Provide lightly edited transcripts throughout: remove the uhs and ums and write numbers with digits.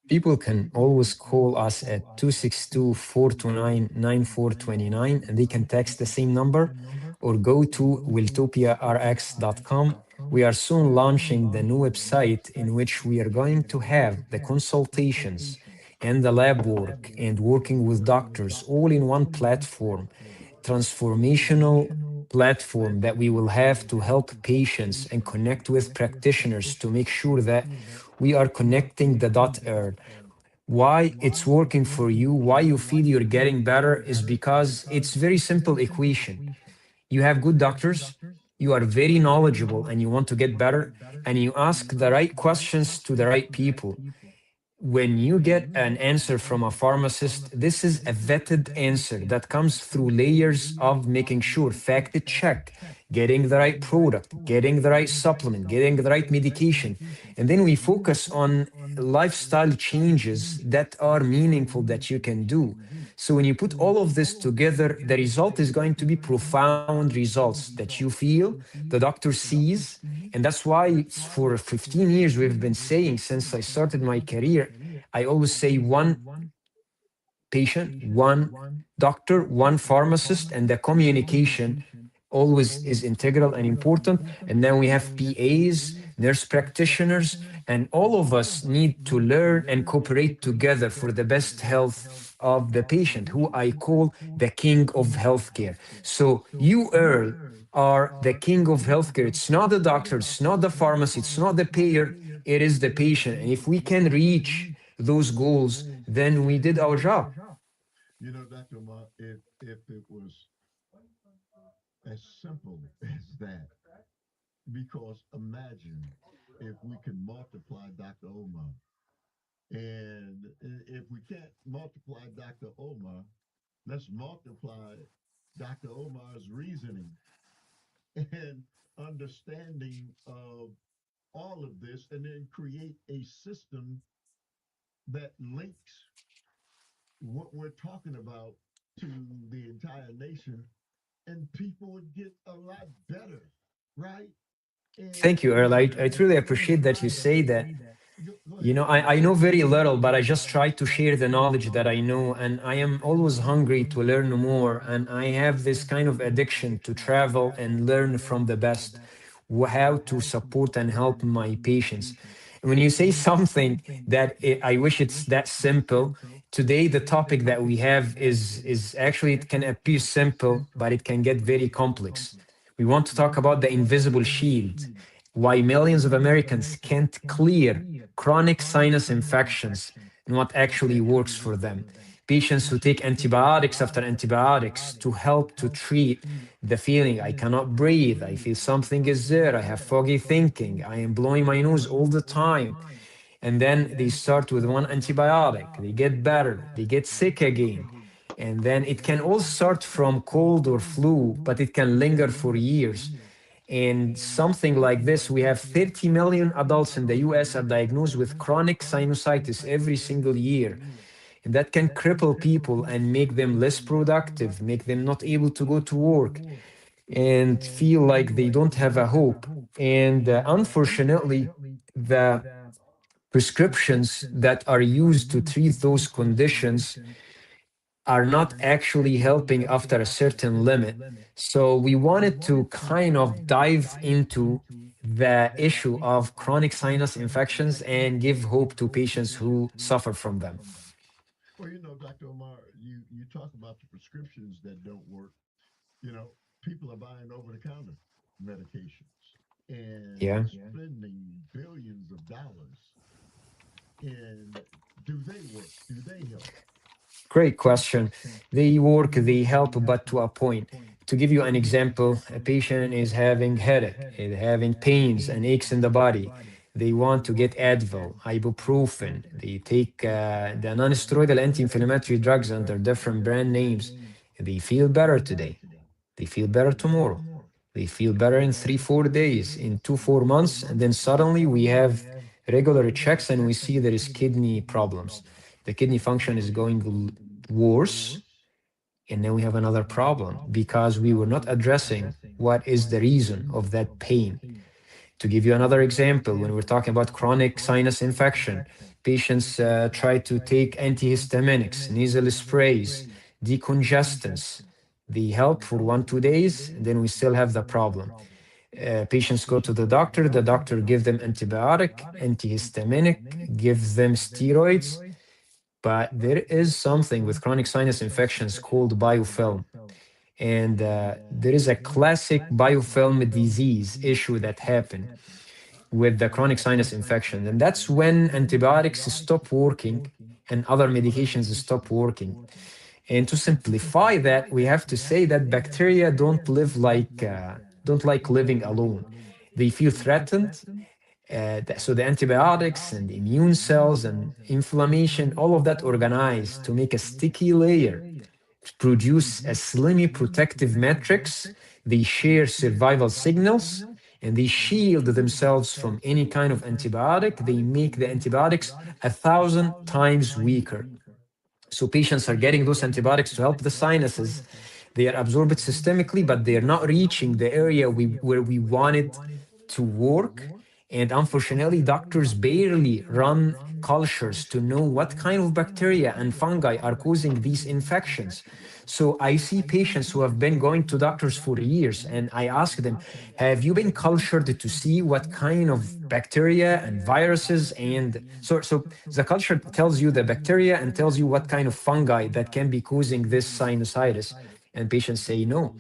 People can always call us at 262-429-9429, and they can text the same number or go to wiltopiarx.com. We are soon launching the new website in which we are going to have the consultations and the lab work and working with doctors all in one platform, transformational platform that we will have to help patients and connect with practitioners to make sure that we are connecting the dot Earl. Why it's working for you, why you feel you're getting better is because it's very simple equation. You have good doctors, you are very knowledgeable and you want to get better, and you ask the right questions to the right people. When you get an answer from a pharmacist, this is a vetted answer that comes through layers of making sure, fact check, getting the right product, getting the right supplement, getting the right medication. And then we focus on lifestyle changes that are meaningful that you can do. So when you put all of this together, the result is going to be profound results that you feel, the doctor sees. And that's why for 15 years we've been saying, since I started my career, I always say one patient, one doctor, one pharmacist, and the communication always is integral and important. And then we have PAs, nurse practitioners, and all of us need to learn and cooperate together for the best health of the patient, who I call the king of healthcare. So you, Earl, are the king of healthcare. It's not the doctor, it's not the pharmacy, it's not the payer, it is the patient. And if we can reach those goals, then we did our job. Thank you, Earl. I truly appreciate that you say that. I know very little, but I just try to share the knowledge that I know, and I am always hungry to learn more. And I have this kind of addiction to travel and learn from the best, how to support and help my patients. When you say something that I wish it's that simple, today the topic that we have is actually, it can appear simple, but it can get very complex. We want to talk about the invisible shield, why millions of Americans can't clear chronic sinus infections and what actually works for them. Patients who take antibiotics after antibiotics to help to treat the feeling, I cannot breathe, I feel something is there, I have foggy thinking, I am blowing my nose all the time. And then they start with one antibiotic, they get better, they get sick again. And then it can all start from cold or flu, but it can linger for years. And something like this, we have 30 million adults in the US are diagnosed with chronic sinusitis every single year. And that can cripple people and make them less productive, make them not able to go to work, and feel like they don't have a hope. And unfortunately, the prescriptions that are used to treat those conditions are not actually helping after a certain limit. So we wanted to kind of dive into the issue of chronic sinus infections and give hope to patients who suffer from them. Yeah. Great question. They work, they help, but to a point. To give you an example, a patient is having headache, is having pains and aches in the body. They want to get Advil, ibuprofen. They take the non-steroidal anti-inflammatory drugs under different brand names. They feel better today. They feel better tomorrow. They feel better in 3, 4 days, in 2, 4 months, and then suddenly we have regular checks and we see there is kidney problems. The kidney function is going worse, and then we have another problem because we were not addressing what is the reason of that pain. To give you another example, when we're talking about chronic sinus infection, patients try to take antihistaminics, nasal sprays, decongestants. They help for 1, 2 days, and then we still have the problem. Patients go to the doctor give them antibiotic, antihistaminic, gives them steroids, but there is something with chronic sinus infections called biofilm. And there is a classic biofilm disease issue that happened with the chronic sinus infection. And that's when antibiotics stop working and other medications stop working. And to simplify that, we have to say that bacteria don't like living alone. They feel threatened. So the antibiotics and immune cells and inflammation, all of that organize to make a sticky layer, produce a slimy protective matrix. They share survival signals and they shield themselves from any kind of antibiotic. They make the antibiotics 1,000 times weaker. So patients are getting those antibiotics to help the sinuses. They are absorbed systemically, but they are not reaching the area where we want it to work. And unfortunately, doctors barely run cultures to know what kind of bacteria and fungi are causing these infections. So I see patients who have been going to doctors for years, and I ask them, have you been cultured to see what kind of bacteria and viruses? And so the culture tells you the bacteria and tells you what kind of fungi that can be causing this sinusitis. And patients say no.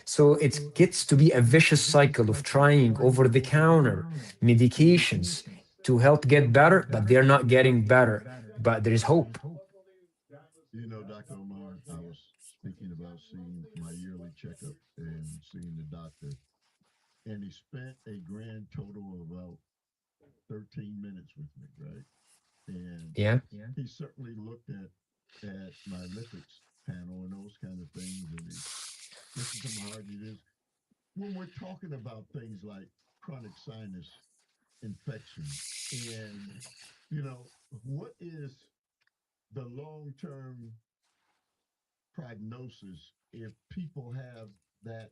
So it gets to be a vicious cycle of trying over the counter medications to help get better, but they're not getting better. But there is hope. Dr. Omar, I was speaking about seeing my yearly checkup and seeing the doctor, and he spent a grand total of about 13 minutes with me, right? And Yeah. he certainly looked at my lipids panel and those kind of things, and he listened to my heart. It is when we're talking about things like chronic sinus infection, and you know, what is the long term prognosis if people have that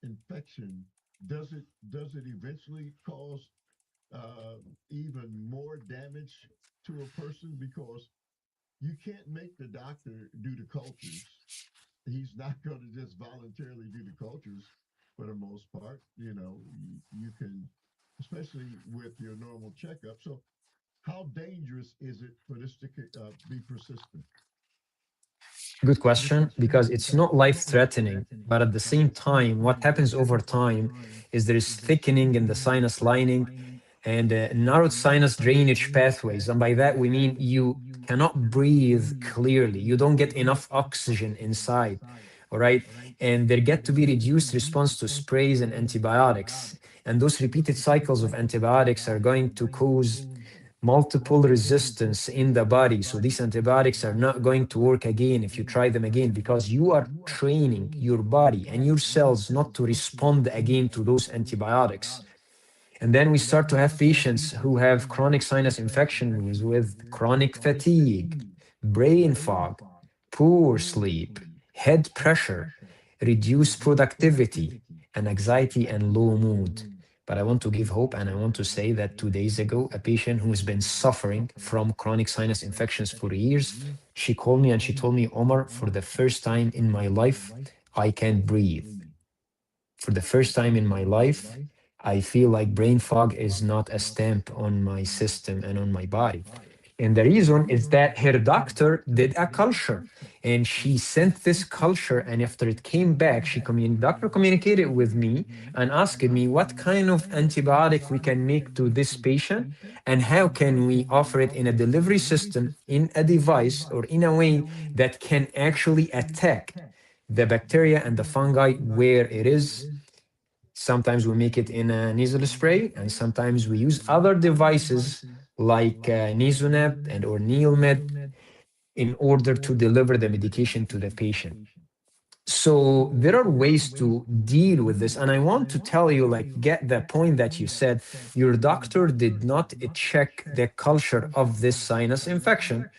infection? Does it eventually cause uh, even more damage to a person, because you can't make the doctor do the cultures. He's not going to just voluntarily do the cultures for the most part. You can, especially with your normal checkup. So, how dangerous is it for this to be persistent? Good question, because it's not life threatening, but at the same time, what happens over time is there is thickening in the sinus lining and narrowed sinus drainage pathways. And by that, we mean you cannot breathe clearly. You don't get enough oxygen inside. All right. And there get to be reduced response to sprays and antibiotics. And those repeated cycles of antibiotics are going to cause multiple resistance in the body. So these antibiotics are not going to work again if you try them again, because you are training your body and your cells not to respond again to those antibiotics. And then we start to have patients who have chronic sinus infections with chronic fatigue, brain fog, poor sleep, head pressure, reduced productivity, and anxiety and low mood. But I want to give hope, and I want to say that 2 days ago, a patient who has been suffering from chronic sinus infections for years, she called me and she told me, Omar, for the first time in my life, I can't breathe. For the first time in my life, I feel like brain fog is not a stamp on my system and on my body. And the reason is that her doctor did a culture and she sent this culture. And after it came back, doctor communicated with me and asked me what kind of antibiotic we can make to this patient and how can we offer it in a delivery system, in a device, or in a way that can actually attack the bacteria and the fungi where it is. Sometimes we make it in a nasal spray, and sometimes we use other devices like Nasonab and or Neilmed in order to deliver the medication to the patient. So there are ways to deal with this, and I want to tell you, like, get the point that you said. Your doctor did not check the culture of this sinus infection.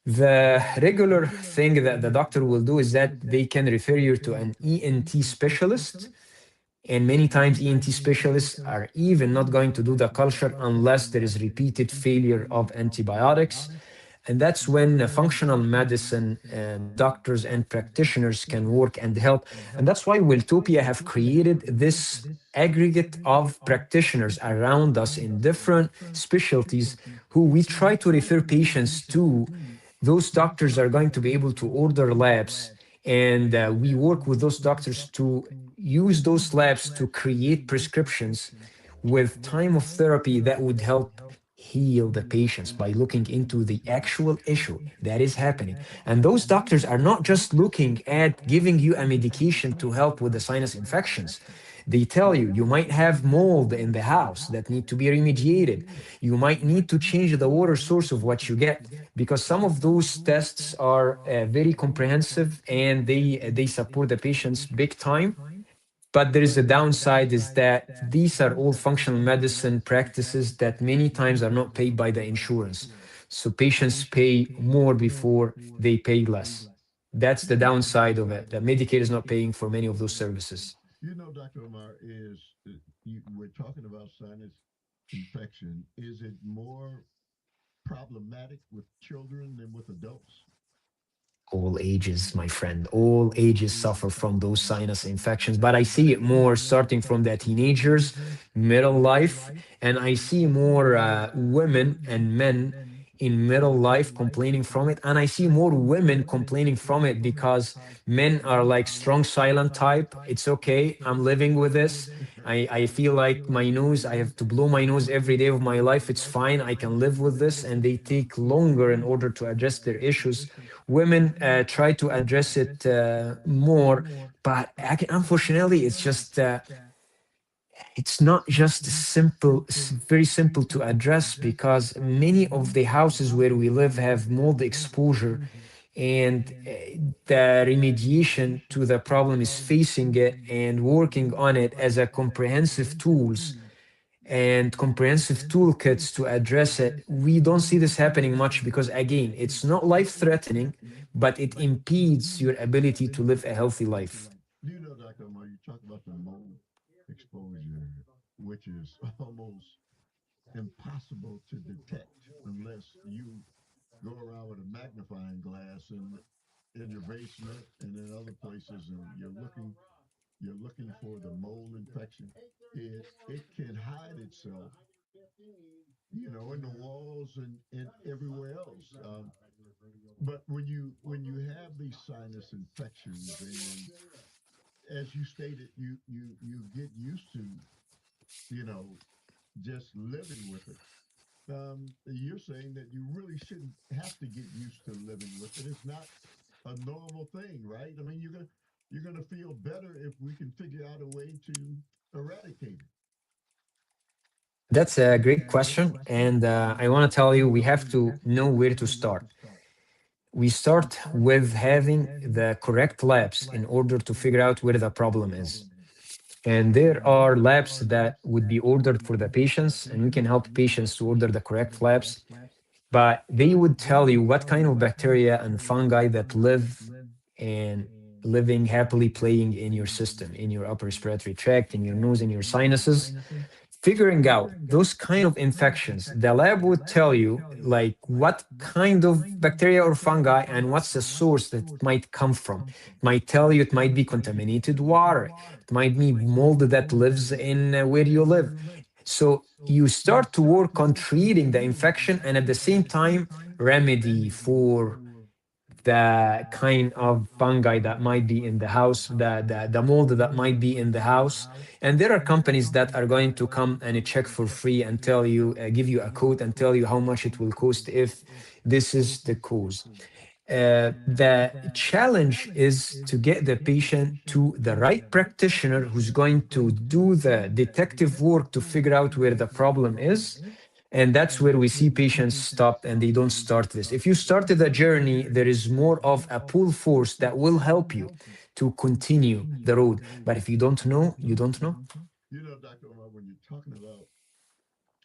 The regular thing that the doctor will do is that they can refer you to an ENT specialist, And many times ENT specialists are even not going to do the culture unless there is repeated failure of antibiotics. And that's when functional medicine doctors and practitioners can work and help. And that's why Wiltopia have created this aggregate of practitioners around us in different specialties who we try to refer patients to. Those doctors are going to be able to order labs, and we work with those doctors to use those labs to create prescriptions with time of therapy that would help heal the patients by looking into the actual issue that is happening. And those doctors are not just looking at giving you a medication to help with the sinus infections. They tell you you might have mold in the house that need to be remediated. You might need to change the water source of what you get, because some of those tests are very comprehensive and they support the patients big time. But there is a downside is that these are all functional medicine practices that many times are not paid by the insurance. So patients pay more before they pay less. That's the downside of it, that Medicare is not paying for many of those services. Dr. Omar, we're talking about sinus infection. Is it more problematic with children than with adults? All ages, my friend, all ages suffer from those sinus infections, but I see it more starting from the teenagers, middle life, and I see more women and men in middle life complaining from it, and I see more women complaining from it because men are like strong silent type. It's okay, I'm living with this. I feel like my nose, I have to blow my nose every day of my life. It's fine, I can live with this, and they take longer in order to address their issues. Women try to address it more, but unfortunately, it's not just simple, very simple to address, because many of the houses where we live have mold exposure, and the remediation to the problem is facing it and working on it as a comprehensive tools and comprehensive toolkits to address it. We don't see this happening much because, again, it's not life threatening, but it impedes your ability to live a healthy life. Dr. Omar, you talk about the mold exposure, which is almost impossible to detect unless you go around with a magnifying glass in your basement and in other places, and you're looking for the mold infection. It can hide itself, in the walls and everywhere else. But when you have these sinus infections, and as you stated, you get used to, you know, just living with it. You're saying that you really shouldn't have to get used to living with it. It's not a normal thing, right? I mean, you're gonna feel better if we can figure out a way to eradicate it. That's a great question. And I want to tell you, we have to know where to start. We start with having the correct labs in order to figure out where the problem is. And there are labs that would be ordered for the patients, and we can help patients to order the correct labs. But they would tell you what kind of bacteria and fungi that live and living happily playing in your system, in your upper respiratory tract, in your nose, in your sinuses. Figuring out those kind of infections, the lab would tell you like what kind of bacteria or fungi and what's the source that it might come from. It might tell you it might be contaminated water, it might be mold that lives in where you live. So you start to work on treating the infection and at the same time remedy for the kind of fungi that might be in the house, the mold that might be in the house. And there are companies that are going to come and check for free and tell you, give you a code and tell you how much it will cost if this is the cause. The challenge is to get the patient to the right practitioner who's going to do the detective work to figure out where the problem is. And that's where we see patients stop and they don't start this. If you started a journey, there is more of a pull force that will help you to continue the road. But if you don't know, you don't know. Dr. Omar, when you're talking about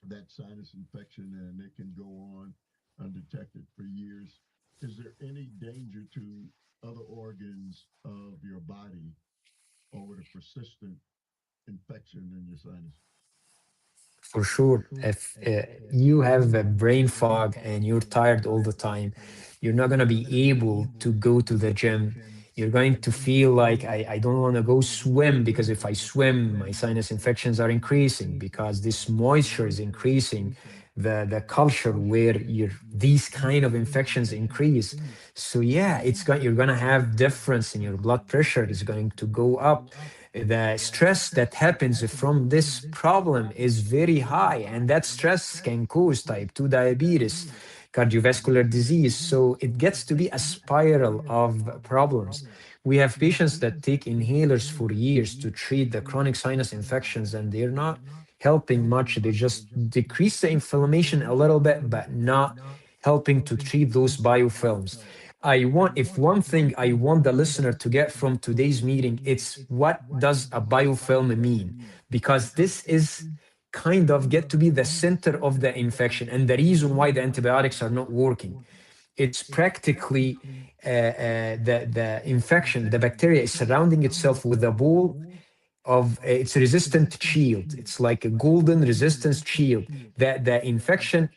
that sinus infection and it can go on undetected for years, is there any danger to other organs of your body over the persistent infection in your sinus? For sure. If you have a brain fog and you're tired all the time, you're not going to be able to go to the gym. You're going to feel like I don't want to go swim because if I swim, my sinus infections are increasing because this moisture is increasing the culture where these kind of infections increase. So yeah, you're going to have difference in your blood pressure is going to go up. The stress that happens from this problem is very high, and that stress can cause type 2 diabetes, cardiovascular disease. So it gets to be a spiral of problems. We have patients that take inhalers for years to treat the chronic sinus infections, and they're not helping much. They just decrease the inflammation a little bit, but not helping to treat those biofilms. If one thing I want the listener to get from today's meeting, it's what does a biofilm mean? Because this is kind of get to be the center of the infection and the reason why the antibiotics are not working. It's practically the infection, the bacteria is surrounding itself with a ball of its resistant shield. It's like a golden resistance shield that the infection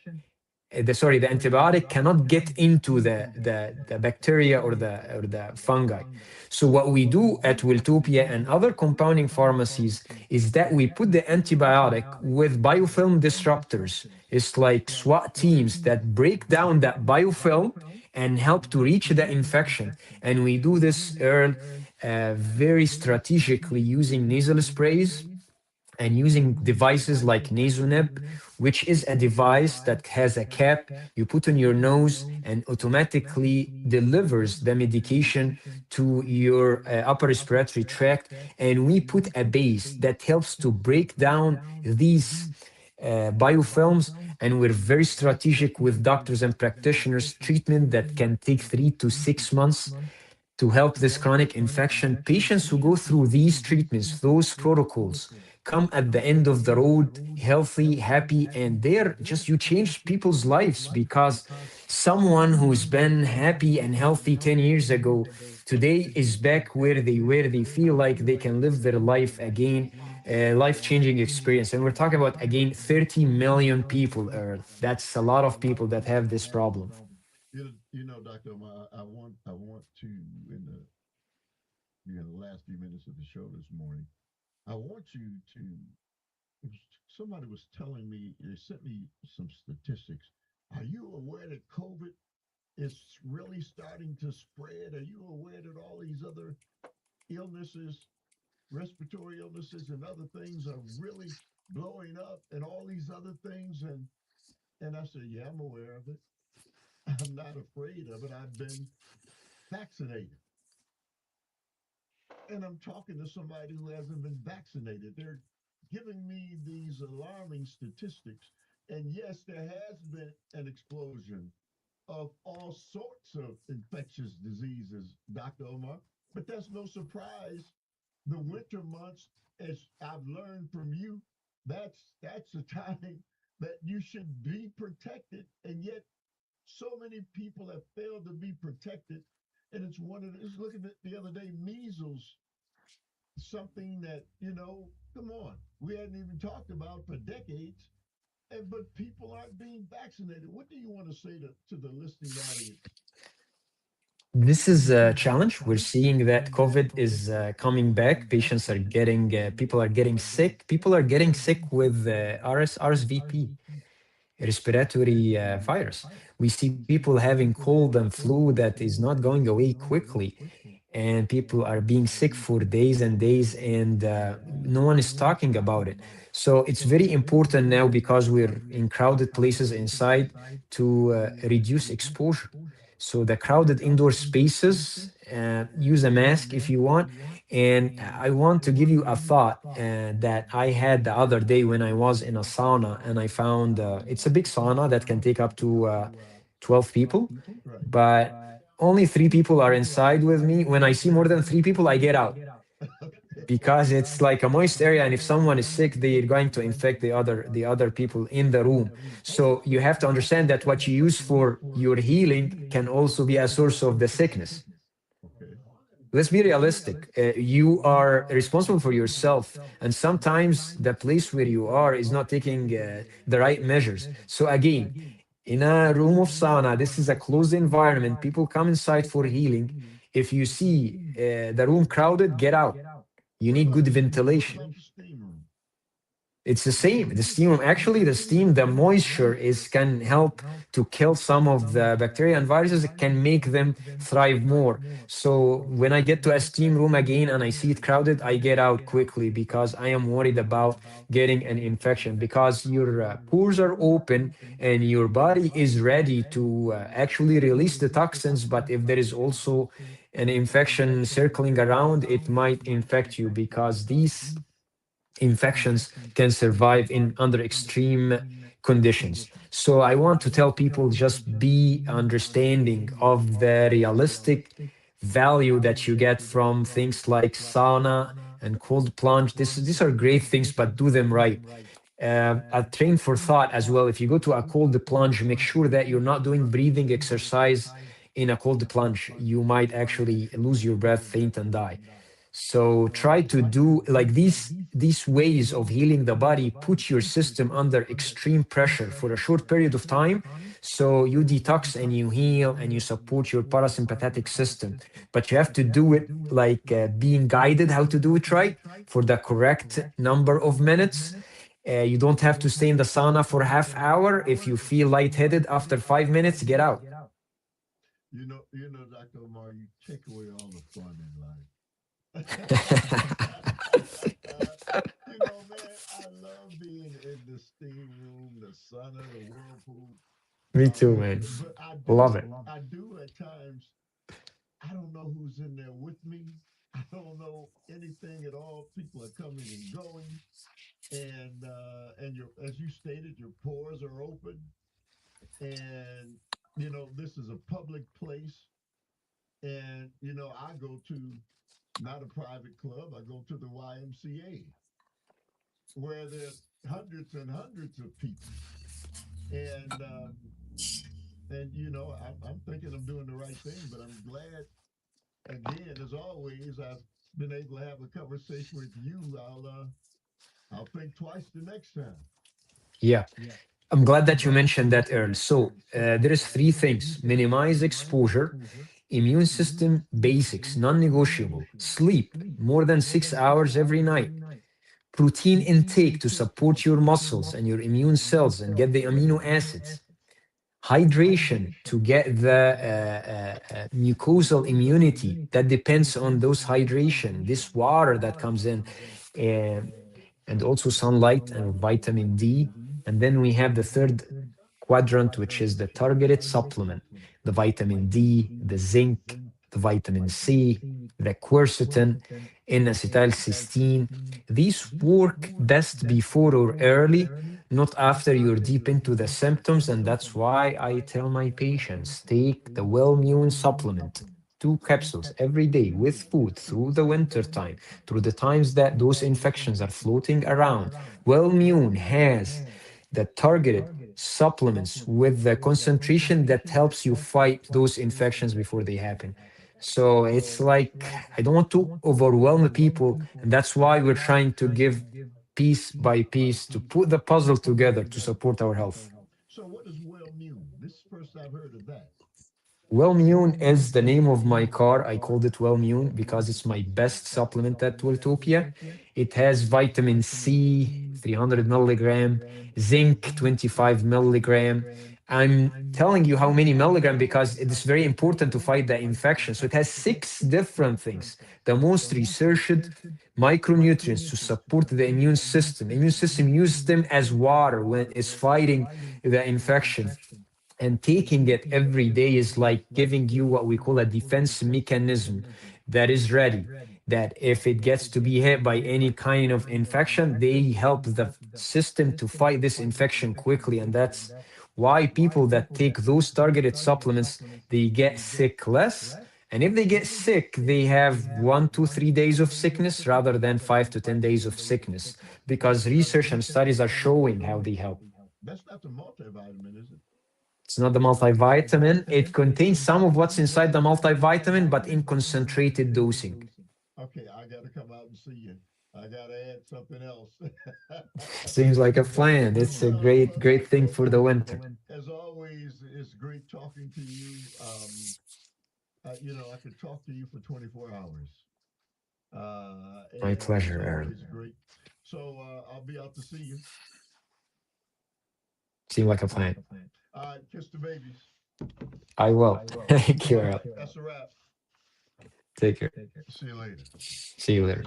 the antibiotic cannot get into the bacteria or the fungi. So what we do at Wiltopia and other compounding pharmacies is that we put the antibiotic with biofilm disruptors. It's like SWAT teams that break down that biofilm and help to reach the infection. And we do this, Earl, very strategically using nasal sprays and using devices like Nasoneb, which is a device that has a cap you put on your nose and automatically delivers the medication to your upper respiratory tract. And we put a base that helps to break down these biofilms. And we're very strategic with doctors and practitioners treatment that can take 3 to 6 months to help this chronic infection. Patients who go through these treatments, those protocols, come at the end of the road healthy, happy, and they're just you change people's lives because someone who's been happy and healthy 10 years ago today is back where they feel like they can live their life again, a life-changing experience. And we're talking about again 30 million people, Earth. That's a lot of people that have this problem. Doctor Omar, I want to in the last few minutes of the show this morning. I want you to. Somebody was telling me they sent me some statistics. Are you aware that COVID is really starting to spread? Are you aware that all these other illnesses, respiratory illnesses, and other things are really blowing up, and all these other things? And I said, yeah, I'm aware of it. I'm not afraid of it. I've been vaccinated. And I'm talking to somebody who hasn't been vaccinated. They're giving me these alarming statistics. And yes, there has been an explosion of all sorts of infectious diseases, Dr. Omar. But that's no surprise. The winter months, as I've learned from you, that's a time that you should be protected. And yet so many people have failed to be protected. And it's one of the, just looking at the other day, measles, something that, come on, we hadn't even talked about for decades, but people aren't being vaccinated. What do you want to say to the listening audience? This is a challenge. We're seeing that COVID is coming back. People are getting sick. People are getting sick with RSVP, respiratory virus. We see people having cold and flu that is not going away quickly, and people are being sick for days and days, and no one is talking about it. So it's very important now because we're in crowded places inside to reduce exposure. So the crowded indoor spaces, use a mask if you want. And I want to give you a thought that I had the other day when I was in a sauna, and I found it's a big sauna that can take up to 12 people, Right. but only 3 people are inside with me. When I see more than 3 people, I get out because it's like a moist area, and if someone is sick, they're going to infect the other people in the room. So you have to understand that what you use for your healing can also be a source of the sickness. Okay. let's be realistic. You are responsible for yourself, and sometimes the place where you are is not taking the right measures. So again, in a room of sauna, this is a closed environment. People come inside for healing. If you see the room crowded, get out. You What need about good the steam? What ventilation. about the steam room? It's the same. The steam, actually, the steam, the moisture is can help to kill some of the bacteria and viruses. It can make them thrive more. So when I get to a steam room again and I see it crowded, I get out quickly because I am worried about getting an infection because your pores are open and your body is ready to actually release the toxins. But if there is also an infection circling around, it might infect you because these infections can survive in under extreme conditions. So I want to tell people just be understanding of the realistic value that you get from things like sauna and cold plunge. These are great things, but do them right. A train for thought as well. If you go to a cold plunge, make sure that you're not doing breathing exercise in a cold plunge. You might actually lose your breath, faint, and die. So try to do like these ways of healing the body, put your system under extreme pressure for a short period of time. So you detox and you heal and you support your parasympathetic system. But you have to do it like being guided how to do it right for the correct number of minutes. You don't have to stay in the sauna for half hour. If you feel lightheaded after 5 minutes, get out. Dr. Omar, you take away all the fun in life. Man, I love being in the steam room, the sauna, the whirlpool. Me too, man. But Love it. I do at times. I don't know who's in there with me. I don't know anything at all. People are coming and going, and your, as you stated, your pores are open, and this is a public place, and I go to not a private club. I go to the YMCA where there's hundreds and hundreds of people, and I'm thinking I'm doing the right thing, but I'm glad again, as always, I've been able to have a conversation with you. I'll think twice the next time. Yeah. I'm glad that you mentioned that, Earl. So there is three things: minimize exposure, immune system basics, non-negotiable, sleep more than 6 hours every night, protein intake to support your muscles and your immune cells and get the amino acids, hydration to get the mucosal immunity that depends on those hydration, this water that comes in. Uh, and also sunlight and vitamin D. And then we have the third quadrant, which is the targeted supplement, the vitamin D, the zinc, the vitamin C, the quercetin, N-acetylcysteine. These work best before or early, not after you're deep into the symptoms. And that's why I tell my patients take the Wellmune supplement, 2 capsules every day with food through the winter time, through the times that those infections are floating around. Wellmune has the targeted supplements with the concentration that helps you fight those infections before they happen. So it's like, I don't want to overwhelm people, and that's why we're trying to give piece by piece to put the puzzle together to support our health. So, what is Wellmune? This is the first I've heard of that. Wellmune is the name of my car. I called it Wellmune because it's my best supplement at Wiltopia. It has vitamin C, 300 milligram, zinc, 25 milligram. I'm telling you how many milligram because it is very important to fight the infection. So it has 6 different things. The most researched micronutrients to support the immune system. Immune system uses them as water when it's fighting the infection, and taking it every day is like giving you what we call a defense mechanism that is ready, that if it gets to be hit by any kind of infection, they help the system to fight this infection quickly. And that's why people that take those targeted supplements, they get sick less. And if they get sick, they have 1 to 3 days of sickness rather than 5 to 10 days of sickness, because research and studies are showing how they help. That's not the multivitamin, is it? It's not the multivitamin. It contains some of what's inside the multivitamin, but in concentrated dosing. Okay, I got to come out and see you. I got to add something else. Seems like a plan. It's a great, great thing for the winter. As always, it's great talking to you. I could talk to you for 24 hours. My And it's pleasure, Earl. always great. So I'll be out to see you. Seemed like a plan. Kiss the babies. I will. Thank All you, Earl. right, that's a wrap. Take care. See you later. See you later.